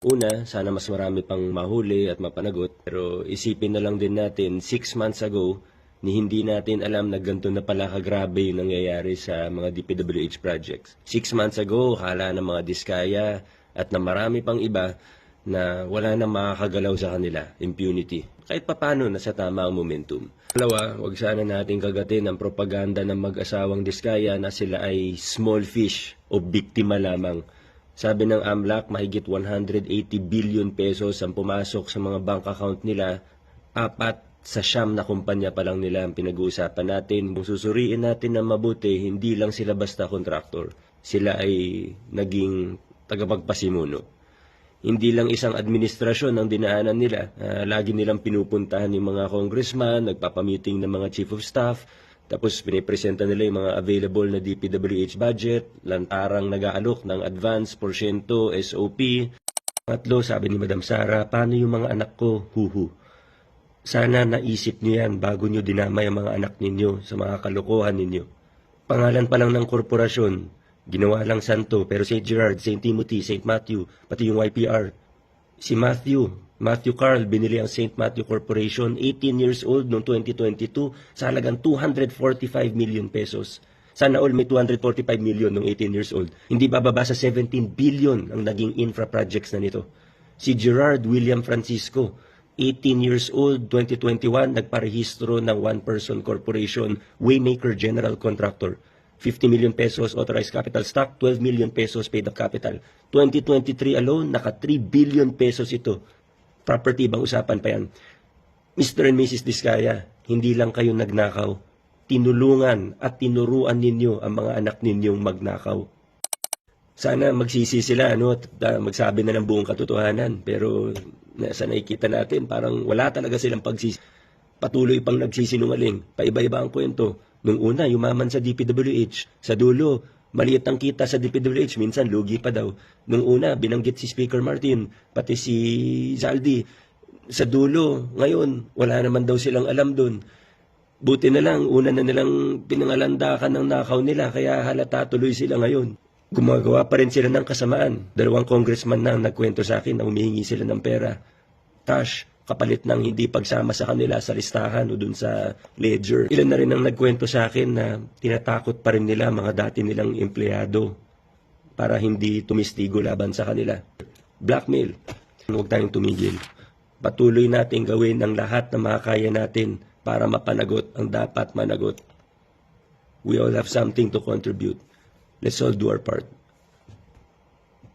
Una, sana mas marami pang mahuli at mapanagot. Pero isipin na lang din natin, 6 months ago, ni hindi natin alam na ganito na pala kagrabe yung nangyayari sa mga DPWH projects. 6 months ago, akala ng mga diskaya at na marami pang iba na wala na makakagalaw sa kanila, impunity. Kahit papano, nasa tama ang momentum. Dalawa, wag sana natin kagatin ang propaganda ng mag-asawang diskaya na sila ay small fish o biktima lamang. Sabi ng AMLAC, mahigit 180 billion pesos ang pumasok sa mga bank account nila. 4 sa 9 na kumpanya pa lang nila ang pinag-uusapan natin. Kung susuriin natin ng mabuti, hindi lang sila basta kontraktor. Sila ay naging tagapagpasimuno. Hindi lang isang administrasyon ang dinaanan nila. Lagi nilang pinupuntahan yung mga congressman, nagpapamiting ng mga chief of staff, tapos pinipresenta nila yung mga available na DPWH budget, lantarang nag-aalok ng advance, porsyento, SOP. Pangatlo, sabi ni Madam Sara, paano yung mga anak ko? Huhu. Sana naisip niyo yan bago niyo dinamay ang mga anak ninyo sa mga kalokohan ninyo. Pangalan pa lang ng korporasyon, ginawa lang santo, pero St. Gerard, St. Timothy, St. Matthew, pati yung YPR. Si Matthew Carl, binili ang St. Matthew Corporation, 18 years old noong 2022, sa halagang 245 million pesos. Sana all may 245 million noong 18 years old. Hindi bababa sa 17 billion ang naging infra projects na nito. Si Gerard William Francisco, 18 years old, 2021, nagparehistro ng one-person corporation, Waymaker General Contractor. 50 million pesos authorized capital stock, 12 million pesos paid up capital. 2023 alone, naka 3 billion pesos ito. Property, ibang usapan pa yan. Mr. and Mrs. Diskaya, hindi lang kayo nagnakaw. Tinulungan at tinuruan ninyo ang mga anak ninyong magnakaw. Sana magsisi sila, at magsabi na ng buong katotohanan. Pero sa nakikita natin, parang wala talaga silang pagsisi. Patuloy pang nagsisinungaling. Paiba-iba ang kwento. Nung una, yumaman sa DPWH. Sa dulo, maliit ang kita sa DPWH. Minsan, lugi pa daw. Nung una, binanggit si Speaker Martin, pati si Zaldi. Sa dulo, ngayon, wala naman daw silang alam dun. Buti na lang, una na nilang pinangalandakan ng nakaw nila, kaya halata tuloy sila ngayon. Gumagawa pa rin sila ng kasamaan. 2 congressman na nagkwento sa akin na humihingi sila ng pera. Cash, kapalit ng hindi pagsama sa kanila sa listahan o dun sa ledger. Ilan na rin ang nagkwento sa akin na tinatakot pa rin nila mga dati nilang empleyado para hindi tumistigo laban sa kanila. Blackmail. Huwag tayong tumigil. Patuloy natin gawin ang lahat na makakaya natin para mapanagot ang dapat managot. We all have something to contribute. Let's all do our part.